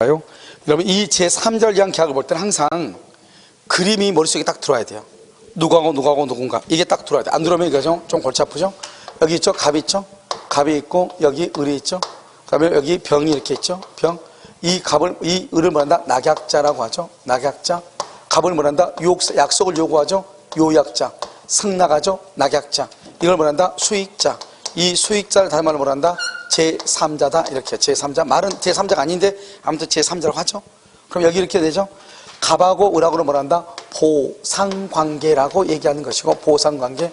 여러분, 이 제3자를 위한 계약을 볼 때는 항상 그림이 머릿속에 딱 들어와야 돼요. 누구하고 누구하고 누군가, 이게 딱 들어와야 돼요. 안 들어오면 이거죠, 좀 골치 아프죠. 여기 있죠, 갑이 있죠, 갑이 있고 여기 을이 있죠, 그 다음에 여기 병이 이렇게 있죠, 병. 이 갑을, 이 을을 뭐란다? 낙약자라고 하죠. 낙약자. 갑을 뭐란다? 약속을 요구하죠. 요약자. 승낙하죠. 낙약자. 이걸 뭐란다? 수익자. 이 수익자를 다른 말로 뭐란다? 제3자다. 이렇게 제3자. 말은 제3자가 아닌데 아무튼 제3자라고 하죠. 그럼 여기 이렇게 되죠. 갑하고 을하고는 뭐란다? 보상관계라고 얘기하는 것이고, 보상관계.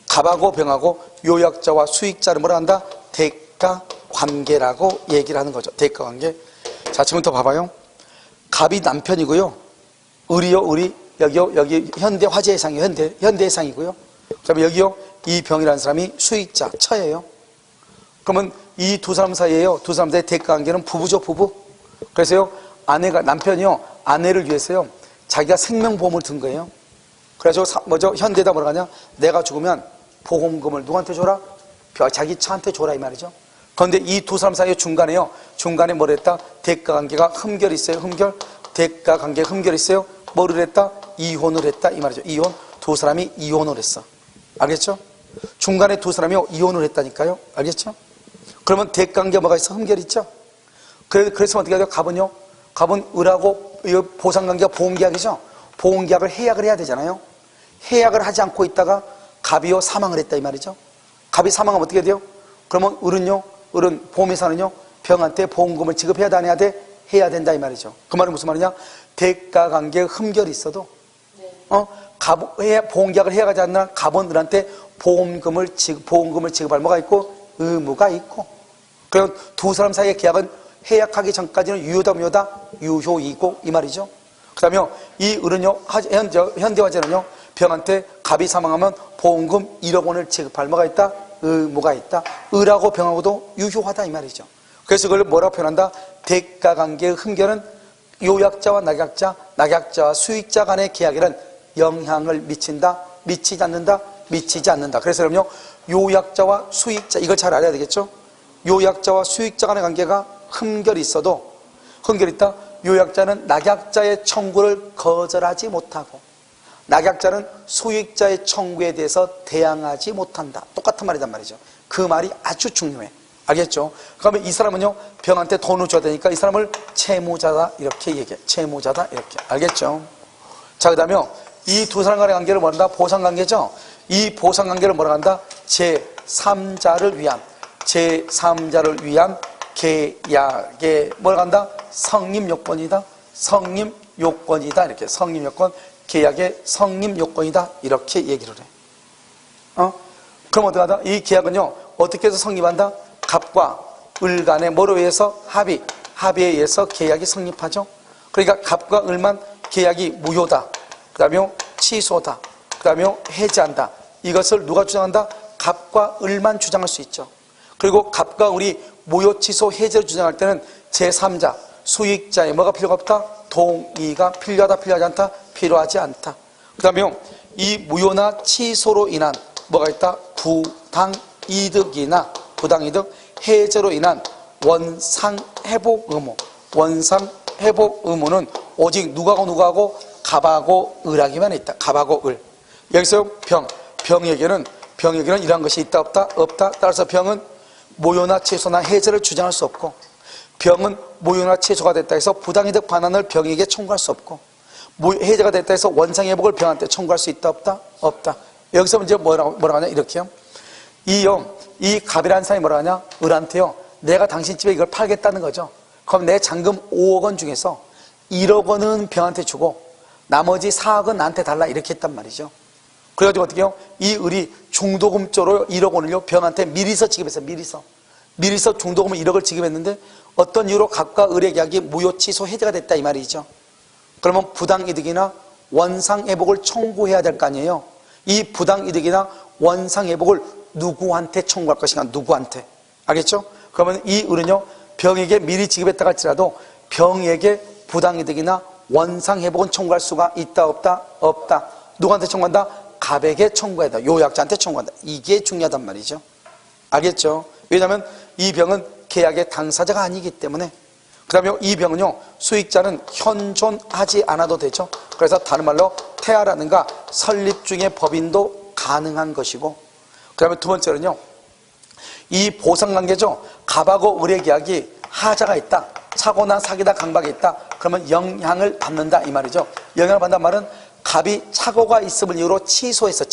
갑하고 병하고 요약자와 수익자를 뭐란다? 대가관계라고 얘기를 하는 거죠. 대가관계. 자, 지금부터 봐봐요. 갑이 남편이고요. 을이요, 을이. 여기요, 여기 현대 화재의 상이요. 현대의 상이고요. 그 다음에 여기요, 이 병이라는 사람이 수익자, 처예요. 그러면 이 두 사람 사이에요. 두 사람 사이의 대가관계는 부부죠, 부부. 그래서요, 아내가, 남편이요, 아내를 위해서요, 자기가 생명보험을 든 거예요. 그래서 뭐죠? 현대에다 뭐라 하냐? 내가 죽으면 보험금을 누구한테 줘라? 자기 처한테 줘라, 이 말이죠. 그런데 이 두 사람 사이의 중간에요, 중간에 뭐를 했다? 대가관계가 흠결이 있어요. 흠결. 대가관계가 흠결이 있어요. 뭐를 했다? 이혼을 했다, 이 말이죠. 이혼. 두 사람이 이혼을 했어. 알겠죠? 중간에 두 사람이 이혼을 했다니까요. 알겠죠? 그러면 대가관계가 뭐가 있어? 흠결이 있죠? 그래서 어떻게 해야 돼요? 갑은요, 갑은 을하고 보상관계가 보험계약이죠? 보험계약을 해약을 해야 되잖아요. 해약을 하지 않고 있다가 갑이요, 사망을 했다, 이 말이죠. 갑이 사망하면 어떻게 돼요? 그러면 을은요, 을은 보험회사는요, 병한테 보험금을 지급해야 돼, 안 해야 돼? 해야 된다, 이 말이죠. 그 말은 무슨 말이냐? 대가관계에 흠결이 있어도 보험계약을 해야하지 않는 한 갑은 을한테 보험금을 지급할 뭐가 있고 의무가 있고. 그럼 두 사람 사이의 계약은 해약하기 전까지는 유효다 무효다? 유효이고, 이 말이죠. 그 다음에 이 을은요, 현대화재는요, 병한테 갑이 사망하면 보험금 1억 원을 지급할 뭐가 있다? 의무가 있다. 을하고 병하고도 유효하다, 이 말이죠. 그래서 그걸 뭐라고 표현한다? 대가관계의 흠결은 요약자와 낙약자, 낙약자와 수익자 간의 계약에는 영향을 미친다, 미치지 않는다, 미치지 않는다. 그래서 그럼요, 요약자와 수익자, 이걸 잘 알아야 되겠죠? 요약자와 수익자 간의 관계가 흠결이 있어도, 흠결이 있다. 요약자는 낙약자의 청구를 거절하지 못하고, 낙약자는 수익자의 청구에 대해서 대항하지 못한다. 똑같은 말이란 말이죠. 그 말이 아주 중요해. 알겠죠? 그러면 이 사람은요, 병한테 돈을 줘야 되니까 이 사람을 채무자다, 이렇게 얘기해. 채무자다, 이렇게. 알겠죠? 자, 그 다음에 이 두 사람 간의 관계를 뭐라 한다? 보상관계죠? 이 보상관계를 뭐라 한다? 제3자를 위한 계약의 뭐라 한다? 성립요건이다. 성립요건이다. 이렇게. 성립요건. 계약의 성립요건이다. 이렇게 얘기를 해. 그럼 어떻게 하다? 이 계약은요, 어떻게 해서 성립한다? 갑과 을 간의 뭐로 의해서? 합의에 의해서 계약이 성립하죠. 그러니까 갑과 을만 계약이 무효다, 그 다음에 취소다, 그 다음에 해지한다. 이것을 누가 주장한다? 갑과 을만 주장할 수 있죠. 그리고 갑과 을이 무효, 취소, 해제를 주장할 때는 제3자, 수익자의 뭐가 필요가 없다? 동의가 필요하다, 필요하지 않다? 필요하지 않다. 그 다음에 이 무효나 취소로 인한 뭐가 있다? 부당이득이나 부당이득, 해제로 인한 원상회복 의무는 오직 누구하고 갑하고 을하기만 있다. 갑하고 을. 여기서 병에게는 이러한 것이 있다 없다? 없다. 따라서 병은 무효나 취소나 해제를 주장할 수 없고, 병은 무효나 취소가 됐다 해서 부당이득 반환을 병에게 청구할 수 없고, 해제가 됐다 해서 원상회복을 병한테 청구할 수 있다 없다? 없다. 여기서 이제 뭐라고 하냐? 이렇게요. 이 갑이라는 사람이 뭐라 하냐? 을한테요, 내가 당신 집에 이걸 팔겠다는 거죠. 그럼 내 잔금 5억 원 중에서 1억 원은 병한테 주고 나머지 4억은 나한테 달라, 이렇게 했단 말이죠. 그래가지고 어떻게 해요? 이 을이 중도금조로 1억 원을요, 병한테 미리서 지급했어요. 미리서 중도금을 1억을 지급했는데 어떤 이유로 갑과 을의 계약이 무효, 취소, 해제가 됐다, 이 말이죠. 그러면 부당이득이나 원상회복을 청구해야 될 거 아니에요. 이 부당이득이나 원상회복을 누구한테 청구할 것인가? 누구한테? 알겠죠? 그러면 이 을은요, 병에게 미리 지급했다 할지라도 병에게 부당이득이나 원상회복은 청구할 수가 있다 없다? 없다. 누구한테 청구한다? 갑에게 청구해야 한다. 요약자한테 청구한다. 이게 중요하단 말이죠. 알겠죠? 왜냐하면 이 병은 계약의 당사자가 아니기 때문에. 그 다음에 이 병은요, 수익자는 현존하지 않아도 되죠. 그래서 다른 말로 태아라든가 설립 중의 법인도 가능한 것이고, 그 다음에 두 번째는요, 이 보상관계죠. 갑하고 을의 계약이 하자가 있다, 차고나 사기다, 강박이 있다, 그러면 영향을 받는다 이 말이죠. 영향을 받는다는 말은 갑이 차고가 있음을 이유로 취소해서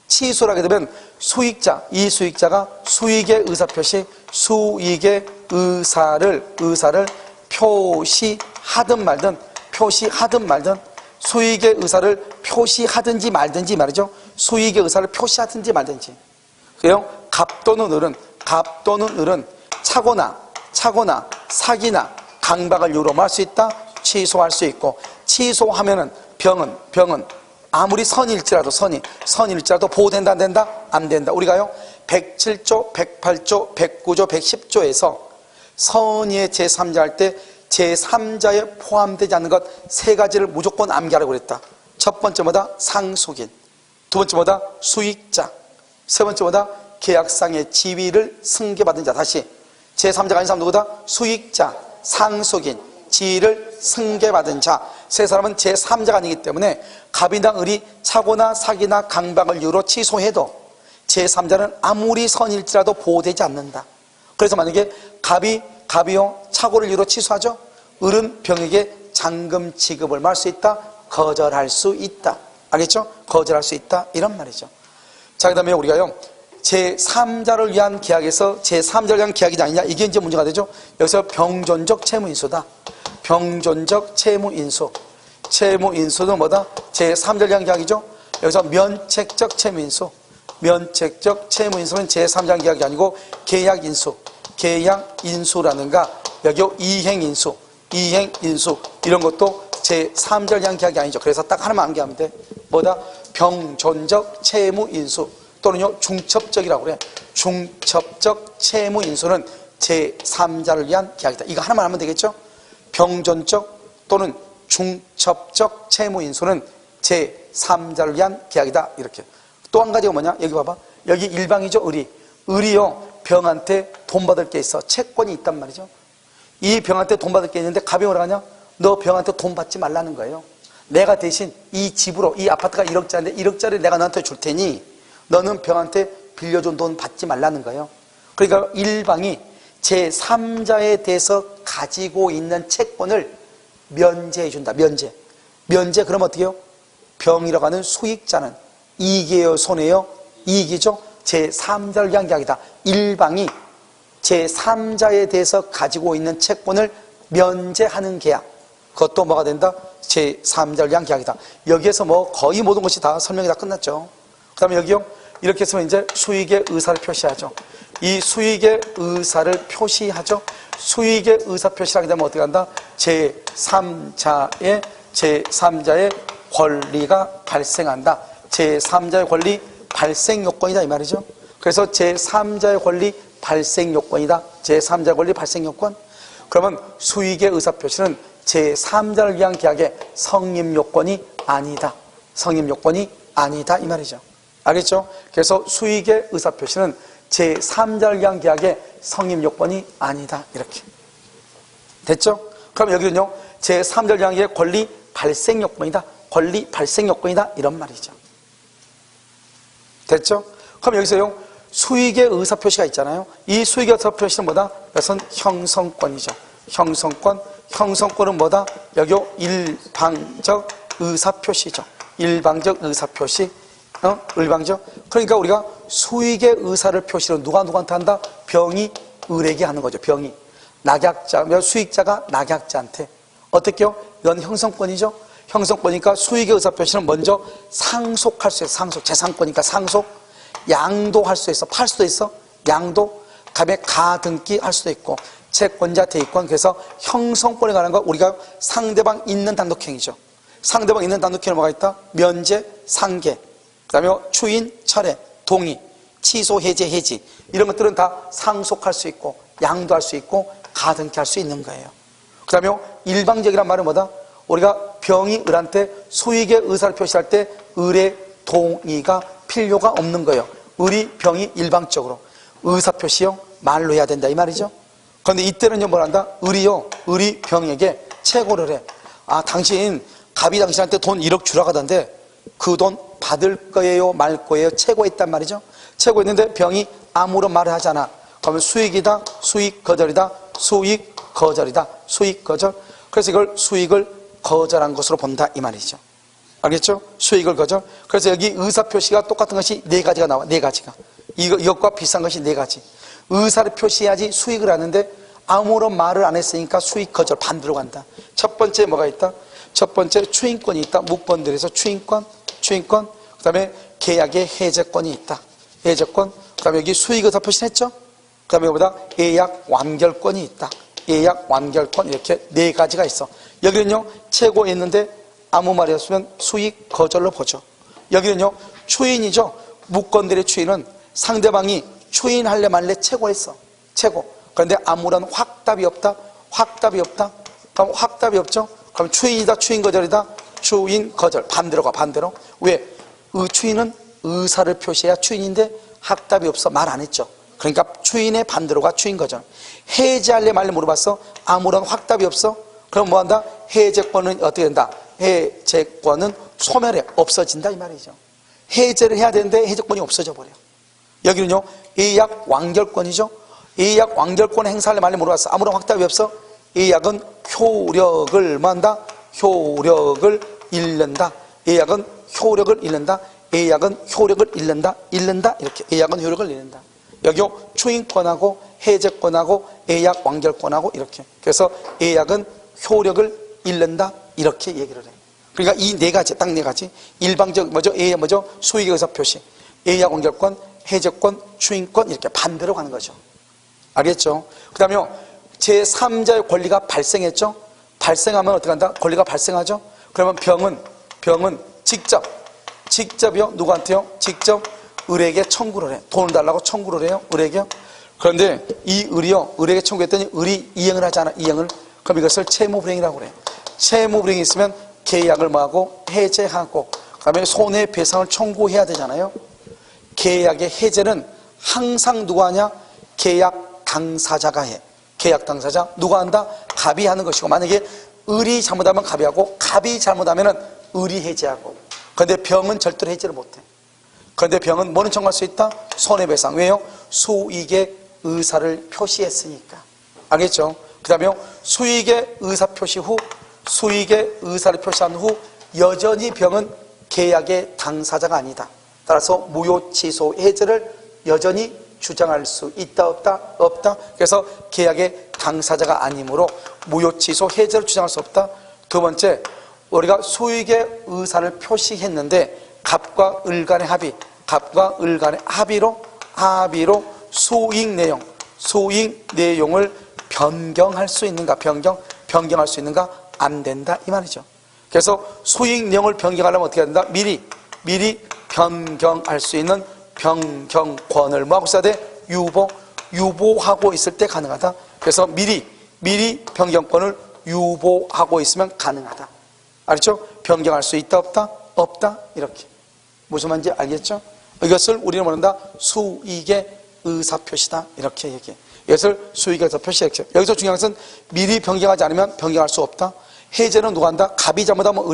취소를 하게 되면 수익자, 이 수익자가 수익의 의사표시, 수익의 의사를 표시하든 말든 수익의 의사를 표시하든지 말든지 말이죠. 수익의 의사를 표시하든지 말든지. 그래요? 갑 또는 을은 차고나 사기나 강박을 이유로 할 수 있다, 취소할 수 있고, 취소하면은 병은 아무리 선일지라도 보호된다 안 된다? 안 된다. 우리가요 107조, 108조, 109조, 110조에서 선의의 제3자 할 때 제3자에 포함되지 않는 것 세 가지를 무조건 암기하라고 그랬다. 첫 번째 뭐다? 상속인. 두 번째 뭐다? 수익자. 세 번째 뭐다? 계약상의 지위를 승계받은 자. 다시 제3자가 아닌 사람 누구다? 수익자, 상속인, 지위를 승계받은 자. 세 사람은 제3자가 아니기 때문에 갑이나 을이 차고나 사기나 강박을 이유로 취소해도 제3자는 아무리 선일지라도 보호되지 않는다. 그래서 만약에 갑이요 차고를 이유로 취소하죠. 을은 병에게 잔금 지급을 할 수 있다, 거절할 수 있다. 알겠죠? 거절할 수 있다 이런 말이죠. 자, 그 다음에 우리가요 제3자를 위한 계약에서 제3자를 위한 계약이지 아니냐, 이게 이제 문제가 되죠. 여기서 병존적 채무인수다. 병존적 채무인수. 채무인수는 뭐다? 제3자를 위한 계약이죠. 여기서 면책적 채무인수. 면책적 채무인수는 제3자 계약이 아니고 계약인수. 계약인수라든가 여기 이행인수 이런 것도 제3자를 위한 계약이 아니죠. 그래서 딱 하나만 암기하면 돼. 뭐다? 병존적 채무인수 또는요 중첩적이라고 그래. 중첩적 채무인수는 제3자를 위한 계약이다. 이거 하나만 하면 되겠죠? 병존적 또는 중첩적 채무인수는 제3자를 위한 계약이다. 이렇게. 또 한 가지가 뭐냐? 여기 봐봐. 여기 일방이죠. 을이요 병한테 돈 받을 게 있어. 채권이 있단 말이죠. 이 병한테 돈 받을 게 있는데 갑이 뭐라 하냐? 너 병한테 돈 받지 말라는 거예요. 내가 대신 이 집으로, 이 아파트가 1억짜리인데 1억짜리 내가 너한테 줄 테니 너는 병한테 빌려준 돈 받지 말라는 거예요. 그러니까 일방이 제3자에 대해서 가지고 있는 채권을 면제해 준다. 면제 그럼 어떻게 해요? 병이라고 하는 수익자는 이익이에요, 손해요? 이익이죠. 제3자를 위한 계약이다. 일방이 제3자에 대해서 가지고 있는 채권을 면제하는 계약. 그것도 뭐가 된다? 제3자를 위한 계약이다. 여기에서 뭐 거의 모든 것이 다 설명이 다 끝났죠. 그 다음에 여기요. 이렇게 했으면 이제 수익의 의사를 표시하죠. 이 수익의 의사를 표시하죠. 수익의 의사 표시를 하게 되면 어떻게 한다? 제3자의 권리가 발생한다. 제3자의 권리 발생 요건이다 이 말이죠. 그래서 제3자의 권리 발생 요건이다. 제3자의 권리 발생 요건. 그러면 수익의 의사 표시는 제3자를 위한 계약의 성립 요건이 아니다. 성립 요건이 아니다 이 말이죠. 알겠죠? 그래서 수익의 의사 표시는 제3자를 위한 계약의 성립 요건이 아니다. 이렇게. 됐죠? 그럼 여기는요. 제3자를 위한 계약의 권리 발생 요건이다. 권리 발생 요건이다. 이런 말이죠. 됐죠? 그럼 여기서요. 수익의 의사 표시가 있잖아요. 이 수익의 의사 표시는 뭐다? 이것은 형성권이죠. 형성권은 뭐다? 여기요. 일방적 의사 표시죠. 일방적 의사 표시. 일방적. 그러니까 우리가 수익의 의사를 표시를 누구한테 한다? 병이 을에게 하는 거죠. 병이. 수익자가 낙약자한테. 어떻게요? 이건 형성권이죠. 형성권이니까 수익의 의사 표시는 먼저 상속할 수 있어. 재산권이니까 상속. 양도할 수 있어. 팔 수도 있어. 양도. 그다음에 가등기 할 수도 있고. 채권자 대입권. 그래서 형성권에 관한 거 우리가 상대방 있는 단독행위죠. 상대방 있는 단독행위는 뭐가 있다? 면제, 상계. 그 다음에 추인, 철회, 동의, 취소, 해지 이런 것들은 다 상속할 수 있고 양도할 수 있고 가등기 할 수 있는 거예요. 그 다음에 일방적이란 말은 뭐다? 우리가 병이 을한테 수익의 의사를 표시할 때 을의 동의가 필요가 없는 거예요. 을이 병이 일방적으로 의사 표시요 말로 해야 된다 이 말이죠. 그런데 이때는요 뭐란다? 을이 병에게 채고를 해. 아, 당신 갑이 당신한테 돈 1억 주라고 하던데 그 돈 받을 거예요 말 거예요? 채고했단 말이죠. 채고했는데 병이 아무런 말을 하지 않아. 그러면 수익이다, 수익 거절이다, 수익 거절이다, 수익 거절. 그래서 이걸 수익을 거절한 것으로 본다 이 말이죠. 알겠죠? 수익을 거절. 그래서 여기 의사표시가 똑같은 것이 4가지가 나와. 4가지가 이것과 비슷한 것이 4가지. 의사를 표시해야지 수익을 하는데 아무런 말을 안 했으니까 수익 거절 반대로 간다. 첫 번째 뭐가 있다? 첫 번째 추인권이 있다. 묵번들에서 추인권. 그 다음에 계약의 해제권이 있다. 해제권. 그 다음에 여기 수익 의사 표시를 했죠. 그 다음에 여기보다 예약 완결권이 있다. 예약 완결권. 이렇게 4가지가 있어. 여기는요 최고했는데 아무 말이 없으면 수익 거절로 보죠. 여기는요 추인이죠. 묵건들의 추인은 상대방이 추인할래 말래 채고했어. 채고. 그런데 아무런 확답이 없다. 그럼 확답이 없죠. 그럼 추인이다, 추인 거절이다. 추인 거절. 반대로 가. 반대로. 왜? 추인은 의사를 표시해야 추인인데 확답이 없어. 말 안 했죠. 그러니까 추인의 반대로 가. 추인 거절. 해제할래 말래 물어봤어. 아무런 확답이 없어. 그럼 뭐 한다? 해제권은 어떻게 된다? 해제권은 소멸해. 없어진다 이 말이죠. 해제를 해야 되는데 해제권이 없어져 버려. 여기는요 예약 완결권이죠. 예약 완결권 행사할래 말래 물어봤어. 아무런 확답이 없어. 예약은 효력을 뭐한다? 효력을 잃는다. 예약은 효력을 잃는다. 예약은 효력을 잃는다. 이렇게 예약은 효력을 잃는다. 여기요 추인권하고 해제권하고 예약 완결권하고 이렇게. 그래서 예약은 효력을 잃는다 이렇게 얘기를 해. 그러니까 이 4가지, 딱 4가지. 일방적 뭐죠? 뭐죠? 수익의 의사 표시, 예약 완결권, 해제권, 추인권 이렇게 반대로 가는 거죠. 알겠죠? 그 다음에 제3자의 권리가 발생했죠? 발생하면 어떻게 한다? 권리가 발생하죠? 그러면 병은 직접이요? 누구한테요? 직접 을에게 청구를 해. 돈을 달라고 청구를 해요? 을에게요? 그런데 이 을에게 청구했더니 을이 이행을 하지 않아. 이행을. 그럼 이것을 채무불이행이라고 그래요. 채무불이행이 있으면 계약을 뭐하고? 해제하고 그 다음에 손해배상을 청구해야 되잖아요. 계약의 해제는 항상 누가 하냐? 계약 당사자가 해. 계약 당사자 누가 한다? 갑이 하는 것이고, 만약에 을이 잘못하면 갑이 하고 갑이 잘못하면 을이 해제하고. 그런데 병은 절대로 해제를 못해. 그런데 병은 뭐는 청구할 수 있다? 손해배상. 왜요? 수익의 의사를 표시했으니까. 알겠죠? 그 다음에 수익의 의사 표시 후, 수익의 의사를 표시한 후 여전히 병은 계약의 당사자가 아니다. 따라서 무효 취소 해제를 여전히 주장할 수 있다 없다? 없다. 그래서 계약의 당사자가 아니므로 무효 취소 해제를 주장할 수 없다. 두 번째, 우리가 수익의 의사를 표시했는데 갑과 을 간의 합의로 수익 내용을 변경할 수 있는가? 변경할 수 있는가? 안 된다 이 말이죠. 그래서 수익 내용을 변경하려면 어떻게 해야 된다? 미리 변경할 수 있는 변경권을 뭐하고 있어야 돼? 유보하고 있을 때 가능하다. 그래서 미리 변경권을 유보하고 있으면 가능하다. 알겠죠? 변경할 수 있다 없다? 없다 이렇게. 무슨 말인지 알겠죠? 이것을 우리는 뭐란다? 수익의 의사표시다 이렇게 얘기해. 이것을 수익의 의사표시 이렇게. 여기서 중요한 것은 미리 변경하지 않으면 변경할 수 없다. 해제는 누가 한다? 갑이 잘못하면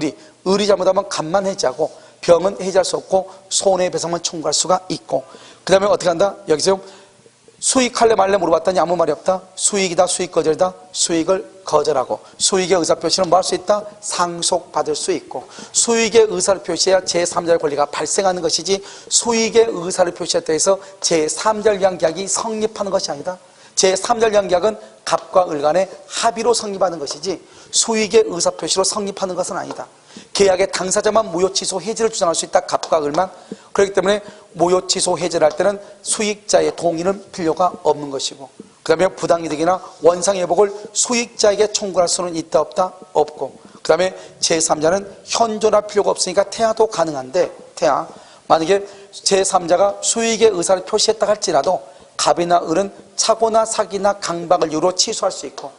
을이 잘못하면 갑만 해제하고, 병은 해제할 수 없고 손해배상만 청구할 수가 있고. 그 다음에 어떻게 한다? 여기서 수익할래 말래 물어봤더니 아무 말이 없다. 수익이다, 수익 거절이다. 수익을 거절하고. 수익의 의사표시는 뭐 할 수 있다? 상속받을 수 있고. 수익의 의사를 표시해야 제3자의 권리가 발생하는 것이지, 수익의 의사를 표시했다 해서 제3자를 위한 계약이 성립하는 것이 아니다. 제3자를 위한 계약은 갑과 을 간의 합의로 성립하는 것이지 수익의 의사표시로 성립하는 것은 아니다. 계약의 당사자만 무효취소 해제를 주장할 수 있다. 갑과 을만. 그렇기 때문에 무효취소 해제를 할 때는 수익자의 동의는 필요가 없는 것이고, 그 다음에 부당이득이나 원상회복을 수익자에게 청구할 수는 있다 없다? 없고, 그 다음에 제3자는 현존할 필요가 없으니까 퇴하도 가능한데, 퇴하, 만약에 제3자가 수익의 의사를 표시했다 할지라도 갑이나 을은 착오나 사기나 강박을 이유로 취소할 수 있고,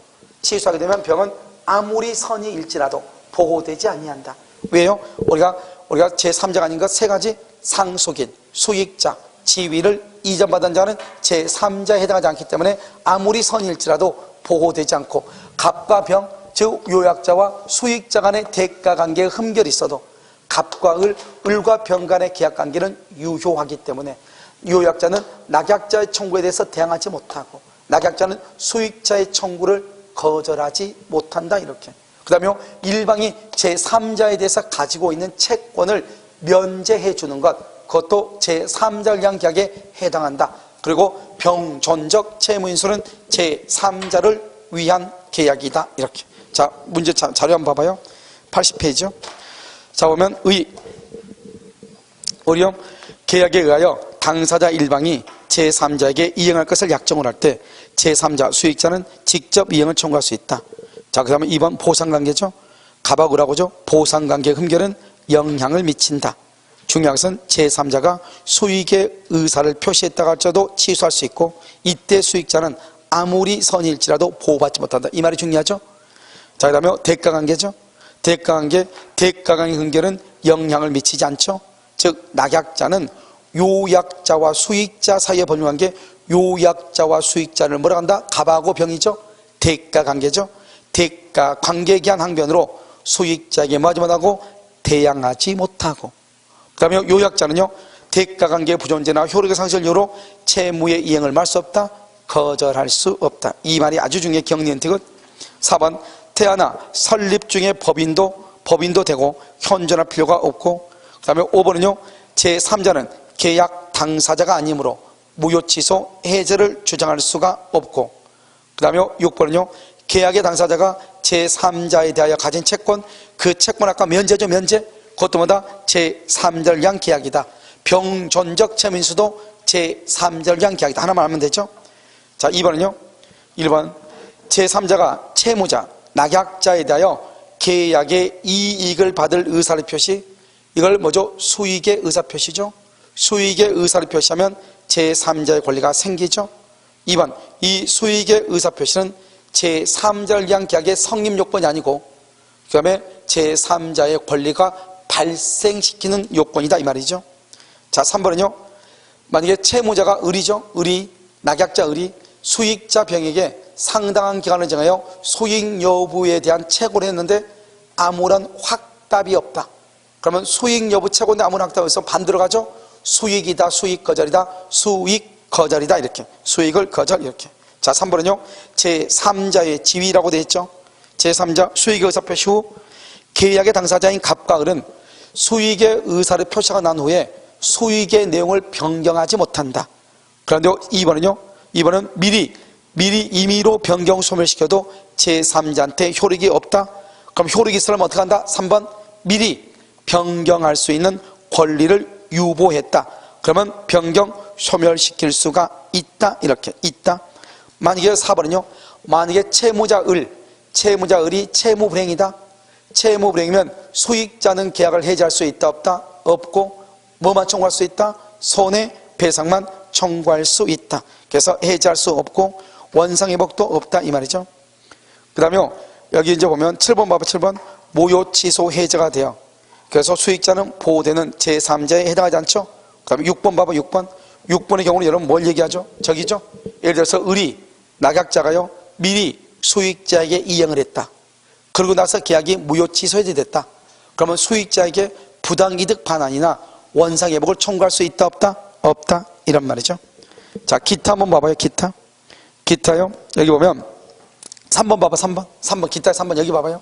취소하게 되면 병은 아무리 선이 일지라도 보호되지 아니한다. 왜요? 우리가 제3자가 아닌 것 3가지, 상속인, 수익자, 지위를 이전받은 자는 제3자에 해당하지 않기 때문에 아무리 선일지라도 보호되지 않고 갑과 병, 즉 요약자와 수익자 간의 대가관계에 흠결이 있어도 갑과 을과 병 간의 계약관계는 유효하기 때문에 요약자는 낙약자의 청구에 대해서 대항하지 못하고 낙약자는 수익자의 청구를 거절하지 못한다. 이렇게. 그 다음에 일방이 제3자에 대해서 가지고 있는 채권을 면제해 주는 것, 그것도 제3자를 위한 계약에 해당한다. 그리고 병존적 채무인수는 제3자를 위한 계약이다. 이렇게. 자, 문제 자료 한번 봐봐요. 80페이지요. 자, 보면 의령 계약에 의하여 당사자 일방이 제3자에게 이행할 것을 약정을 할 때 제3자 수익자는 직접 이행을 청구할 수 있다. 자, 그 다음에 2번 보상관계죠. 갑하고 을하고죠. 보상관계 흠결은 영향을 미친다. 중요한 것은 제3자가 수익의 의사를 표시했다고 할지라도 취소할 수 있고 이때 수익자는 아무리 선일지라도 보호받지 못한다. 이 말이 중요하죠. 자, 그 다음에 대가관계죠. 대가관계 흠결은 영향을 미치지 않죠. 즉 낙약자는 요약자와 수익자 사이의 법률관계, 요약자와 수익자를 뭐라 한다? 갑하고 병이죠. 대가관계죠. 대가관계에 기한 항변으로 수익자에게 뭐하지 못하고 대항하지 못하고, 그 다음에 요약자는요 대가관계의 부존재나 효력의 상실 이유로 채무의 이행을 말 수 없다. 거절할 수 없다. 이 말이 아주 중요해. 경리엔 티귿. 4번 태아나 설립 중에 법인도 되고 현존할 필요가 없고, 그 다음에 5번은요 제3자는 계약 당사자가 아니므로 무효 취소 해제를 주장할 수가 없고, 그 다음에 6번은요 계약의 당사자가 제3자에 대하여 가진 채권, 그 채권 아까 면제죠. 면제. 그것도 뭐다? 제3자를 위한 계약이다. 병존적 채무인수도 제3자를 위한 계약이다. 하나만 하면 되죠. 자, 2번은요 1번 제3자가 채무자, 낙약자에 대하여 계약의 이익을 받을 의사를 표시, 이걸 뭐죠? 수익의 의사표시죠. 수익의 의사를 표시하면 제3자의 권리가 생기죠. 2번 이 수익의 의사표시는 제3자를 위한 계약의 성립 요건이 아니고 그 다음에 제3자의 권리가 발생시키는 요건이다. 이 말이죠. 자, 3번은요 만약에 채무자가 을이죠. 을이, 낙약자 을이 수익자 병에게 상당한 기간을 정하여 수익 여부에 대한 채권을 했는데 아무런 확답이 없다. 그러면 수익 여부 채권인데 아무런 확답이 없으면 반대로 가죠. 수익이다, 수익 거절이다, 수익 거절이다. 이렇게. 수익을 거절. 이렇게. 자, 3번은요 제3자의 지위라고 되어 있죠. 제3자 수익의 의사표시 후 계약의 당사자인 갑과 을은 수익의 의사를 표시하고 난 후에 수익의 내용을 변경하지 못한다. 그런데 2번은 미리 임의로 변경 소멸시켜도 제3자한테 효력이 없다. 그럼 효력이 있으려면 어떻게 한다? 3번 미리 변경할 수 있는 권리를 유보했다. 그러면 변경 소멸시킬 수가 있다. 이렇게 있다. 만약에 4번은요 만약에 채무자 을이 채무불행이다. 채무불행이면 수익자는 계약을 해지할 수 있다 없다? 없고 뭐만 청구할 수 있다? 손해배상만 청구할 수 있다. 그래서 해지할 수 없고 원상회복도 없다. 이 말이죠. 그 다음에 여기 이제 보면 7번 봐봐. 7번 무효 취소 해제가 돼요. 그래서 수익자는 보호되는 제3자에 해당하지 않죠. 그 다음에 6번 봐봐. 6번의 경우는 여러분 뭘 얘기하죠? 저기죠. 예를 들어서 을이, 낙약자가요 미리 수익자에게 이행을 했다. 그러고 나서 계약이 무효 취소 해제됐다. 그러면 수익자에게 부당이득 반환이나 원상회복을 청구할 수 있다 없다? 없다. 이란 말이죠. 자, 기타 한번 봐봐요. 기타요. 여기 보면 3번 봐봐. 3번 기타 3번 여기 봐봐요.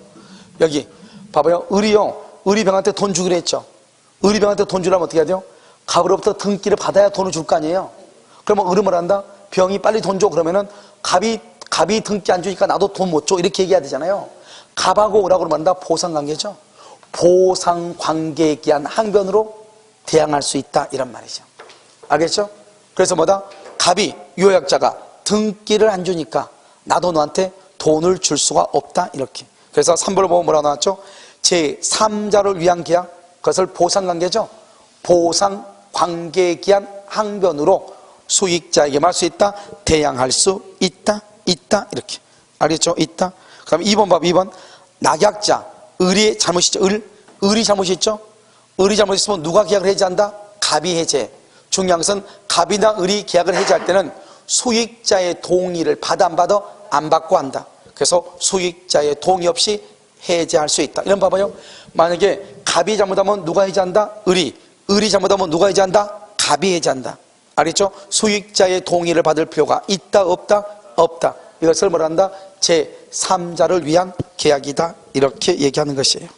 여기 봐봐요. 을이 병한테 돈 주기로 했죠. 을이 병한테 돈 주려면 어떻게 해야 돼요? 갑으로부터 등기를 받아야 돈을 줄 거 아니에요. 그러면 을은 뭘 한다? 병이 빨리 돈 줘. 그러면은 갑이 등기 안 주니까 나도 돈 못 줘. 이렇게 얘기해야 되잖아요. 갑하고 을하고 만다 보상관계죠. 보상관계에 기한 항변으로 대항할 수 있다. 이런 말이죠. 알겠죠? 그래서 뭐다? 갑이, 요약자가 등기를 안 주니까 나도 너한테 돈을 줄 수가 없다. 이렇게. 그래서 3번을 보면 뭐라고 나왔죠? 제3자를 위한 계약, 그것을 보상관계죠. 보상관계에 기한 항변으로 수익자에게 말 수 있다. 대항할 수 있다. 이렇게. 알겠죠? 있다. 그 다음에 2번 봐봐. 2번 낙약자, 을이 잘못이죠. 을이 잘못이 있죠. 을이 잘못했으면 누가 계약을 해제한다? 갑이 해제. 중요한 것은 갑이나 을이 계약을 해지할 때는 수익자의 동의를 받아 안 받아? 안 받고 한다. 그래서 수익자의 동의 없이 해지할 수 있다. 이런 봐봐요. 만약에 갑이 잘못하면 누가 해지한다? 을이 잘못하면 누가 해지한다? 갑이 해지한다. 알겠죠? 수익자의 동의를 받을 필요가 있다 없다? 없다. 이것을 뭐라 한다? 제3자를 위한 계약이다. 이렇게 얘기하는 것이에요.